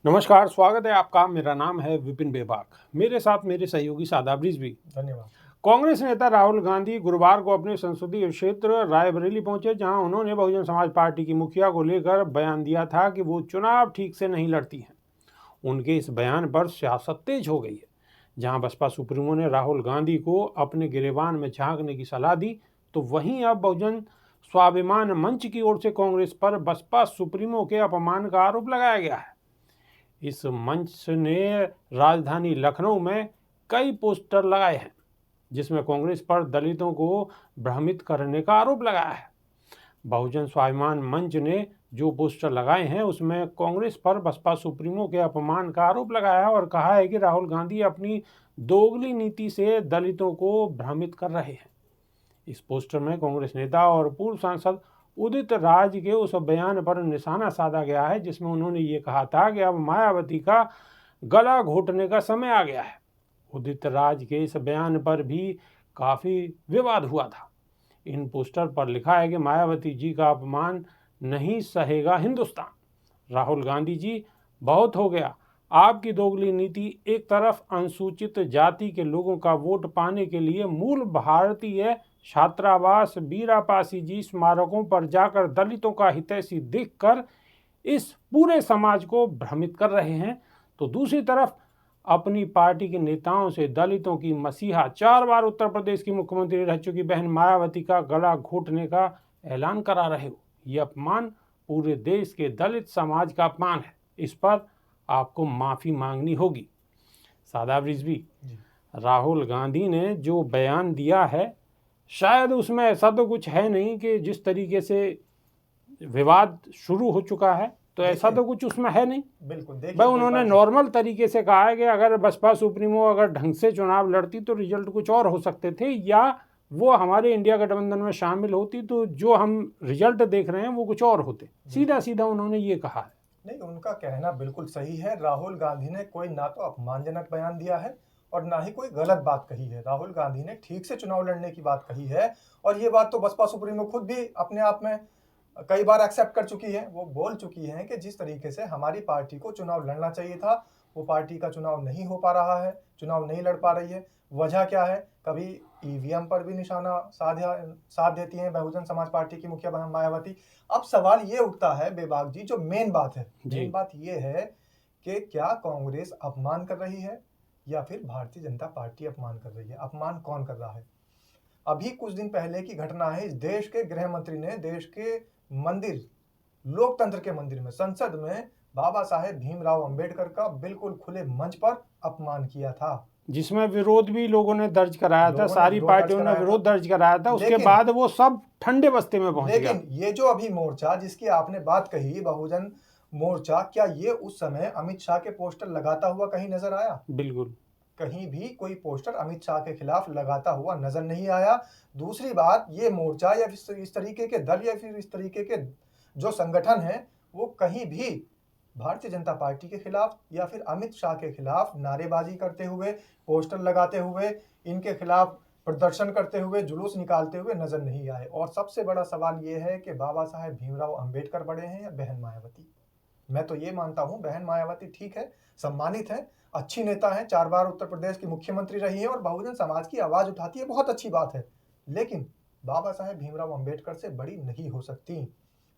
नमस्कार, स्वागत है आपका। मेरा नाम है विपिन बेबाक। मेरे साथ मेरे सहयोगी शादाब रिजवी। धन्यवाद। कांग्रेस नेता राहुल गांधी गुरुवार को अपने संसदीय क्षेत्र रायबरेली पहुंचे, जहां उन्होंने बहुजन समाज पार्टी की मुखिया को लेकर बयान दिया था कि वो चुनाव ठीक से नहीं लड़ती हैं। उनके इस बयान पर सियासत तेज हो गई है। जहां बसपा सुप्रीमो ने राहुल गांधी को अपने गिरेबान में झांकने की सलाह दी, तो वहीं अब बहुजन स्वाभिमान मंच की ओर से कांग्रेस पर बसपा सुप्रीमो के अपमान का आरोप लगाया गया है। इस मंच ने राजधानी लखनऊ में कई पोस्टर लगाए हैं, जिसमें कांग्रेस पर दलितों को भ्रमित करने का आरोप लगाया है। बहुजन स्वाभिमान मंच ने जो पोस्टर लगाए हैं, उसमें कांग्रेस पर बसपा सुप्रीमो के अपमान का आरोप लगाया है और कहा है कि राहुल गांधी अपनी दोगली नीति से दलितों को भ्रमित कर रहे हैं। इस पोस्टर में कांग्रेस नेता और पूर्व सांसद उदित राज के उस बयान पर निशाना साधा गया है, जिसमें उन्होंने ये कहा था कि अब मायावती का गला घोटने का समय आ गया है। उदित राज के इस बयान पर भी काफी विवाद हुआ था। इन पोस्टर पर लिखा है कि मायावती जी का अपमान नहीं सहेगा हिंदुस्तान। राहुल गांधी जी, बहुत हो गया। आपकी दोगली नीति एक तरफ अनुसूचित जाति के लोगों का वोट पाने के लिए मूल भारतीय छात्रावास बीरापासी जी स्मारकों पर जाकर दलितों का हितैषी दिखकर इस पूरे समाज को भ्रमित कर रहे हैं, तो दूसरी तरफ अपनी पार्टी के नेताओं से दलितों की मसीहा 4 बार उत्तर प्रदेश की मुख्यमंत्री रह चुकी बहन मायावती का गला घोटने का ऐलान करा रहे हो। यह अपमान पूरे देश के दलित समाज का अपमान है। इस पर आपको माफी मांगनी होगी। शादाब रिजवी, राहुल गांधी ने जो बयान दिया है, शायद उसमें ऐसा तो कुछ है नहीं कि जिस तरीके से विवाद शुरू हो चुका है, तो ऐसा तो कुछ उसमें है नहीं। बिल्कुल, देखिए भाई, उन्होंने नॉर्मल तरीके से कहा है कि अगर बसपा सुप्रीमो अगर ढंग से चुनाव लड़ती तो रिजल्ट कुछ और हो सकते थे, या वो हमारे इंडिया गठबंधन में शामिल होती तो जो हम रिजल्ट देख रहे हैं वो कुछ और होते। सीधा सीधा उन्होंने ये कहा है। नहीं, उनका कहना बिल्कुल सही है। राहुल गांधी ने कोई ना तो अपमानजनक बयान दिया है और ना ही कोई गलत बात कही है। राहुल गांधी ने ठीक से चुनाव लड़ने की बात कही है और ये बात तो बसपा सुप्रीमो खुद भी अपने आप में कई बार एक्सेप्ट कर चुकी है। वो बोल चुकी हैं कि जिस तरीके से हमारी पार्टी को चुनाव लड़ना चाहिए था, वो पार्टी का चुनाव नहीं हो पा रहा है, चुनाव नहीं लड़ पा रही है। वजह क्या है? कभी ईवीएम पर भी निशाना साध देती हैं बहुजन समाज पार्टी की मुखिया बहन मायावती। अब सवाल ये उठता है बेबाक जी, जो मेन बात है, मेन बात ये है कि क्या कांग्रेस अपमान कर रही है या फिर भारतीय जनता पार्टी अपमान कर रही है? अपमान कौन कर रहा है? अभी कुछ दिन पहले की घटना है। इस देश के गृह मंत्री ने देश के मंदिर, लोकतंत्र के मंदिर में, संसद में बाबा साहेब भीमराव अंबेडकर का बिल्कुल खुले मंच पर अपमान किया था, जिसमें विरोध भी लोगों ने दर्ज कराया था। सारी पार्टियों ने विरोध दर्ज कराया था। उसके बाद वो सब ठंडे बस्ते में पहुंच गया। लेकिन ये जो अभी मोर्चा जिसकी आपने बात कही, बहुजन मोर्चा, क्या ये उस समय अमित शाह के पोस्टर लगाता हुआ कहीं नजर आया? बिल्कुल, कहीं भी कोई पोस्टर अमित शाह के खिलाफ लगाता हुआ नजर नहीं आया। दूसरी बात, ये मोर्चा या इस तरीके के दल या फिर इस तरीके के जो संगठन है, वो कहीं भी भारतीय जनता पार्टी के खिलाफ या फिर अमित शाह के खिलाफ नारेबाजी करते हुए, पोस्टर लगाते हुए, इनके खिलाफ प्रदर्शन करते हुए, जुलूस निकालते हुए नजर नहीं आए। और सबसे बड़ा सवाल ये है कि बाबा साहेब भीमराव अंबेडकर बड़े हैं या बहन मायावती? मैं तो ये मानता हूं बहन मायावती ठीक है, सम्मानित है, अच्छी नेता है, 4 बार उत्तर प्रदेश की मुख्यमंत्री रही है और बहुजन समाज की आवाज उठाती है, बहुत अच्छी बात है। लेकिन बाबा साहेब भीमराव अंबेडकर से बड़ी नहीं हो सकती,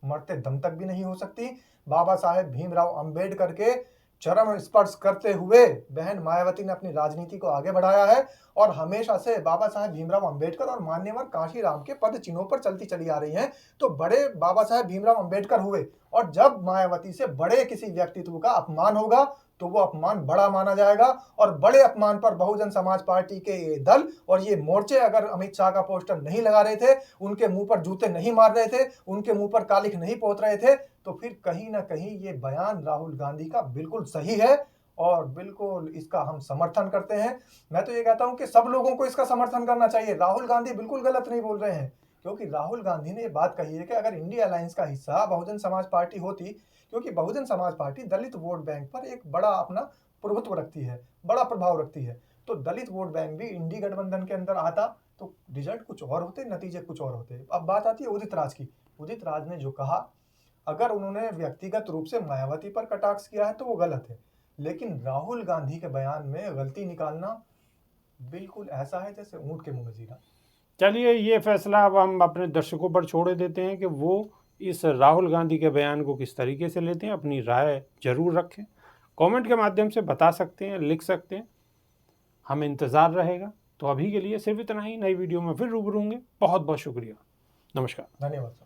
मरते दम तक भी नहीं हो सकती। बाबा साहेब भीमराव अंबेडकर के चरम स्पर्श करते हुए बहन मायावती ने अपनी राजनीति को आगे बढ़ाया है और हमेशा से बाबा साहेब भीमराव अंबेडकर और मान्यवर कांशीराम के पद चिन्हों पर चलती चली आ रही हैं। तो बड़े बाबा साहेब भीमराव अंबेडकर हुए और जब मायावती से बड़े किसी व्यक्तित्व का अपमान होगा तो वो अपमान बड़ा माना जाएगा और बड़े अपमान पर बहुजन समाज पार्टी के ये दल और ये मोर्चे अगर अमित शाह का पोस्टर नहीं लगा रहे थे, उनके मुंह पर जूते नहीं मार रहे थे, उनके मुंह पर कालिख नहीं पोत रहे थे, तो फिर कहीं ना कहीं ये बयान राहुल गांधी का बिल्कुल सही है और बिल्कुल इसका हम समर्थन करते हैं। मैं तो ये कहता हूं कि सब लोगों को इसका समर्थन करना चाहिए। राहुल गांधी बिल्कुल गलत नहीं बोल रहे हैं, क्योंकि राहुल गांधी ने ये बात कही है कि अगर इंडिया अलायंस का हिस्सा बहुजन समाज पार्टी होती, क्योंकि बहुजन समाज पार्टी दलित वोट बैंक पर एक बड़ा अपना प्रभुत्व रखती है, बड़ा प्रभाव रखती है, तो दलित वोट बैंक भी इंडी गठबंधन के अंदर आता तो रिजल्ट कुछ और होते, नतीजे कुछ और होते। अब बात आती है उदित राज की। उदित राज ने जो कहा, अगर उन्होंने व्यक्तिगत रूप से मायावती पर कटाक्ष किया है तो वो गलत है, लेकिन राहुल गांधी के बयान में गलती निकालना बिल्कुल ऐसा है जैसे ऊंट के मुंह में जीरा। चलिए, ये फैसला अब हम अपने दर्शकों पर छोड़ देते हैं कि वो इस राहुल गांधी के बयान को किस तरीके से लेते हैं। अपनी राय जरूर रखें, कमेंट के माध्यम से बता सकते हैं, लिख सकते हैं, हमें इंतज़ार रहेगा। तो अभी के लिए सिर्फ इतना ही, नई वीडियो में फिर रूबरू होंगे। बहुत बहुत शुक्रिया, नमस्कार। धन्यवाद।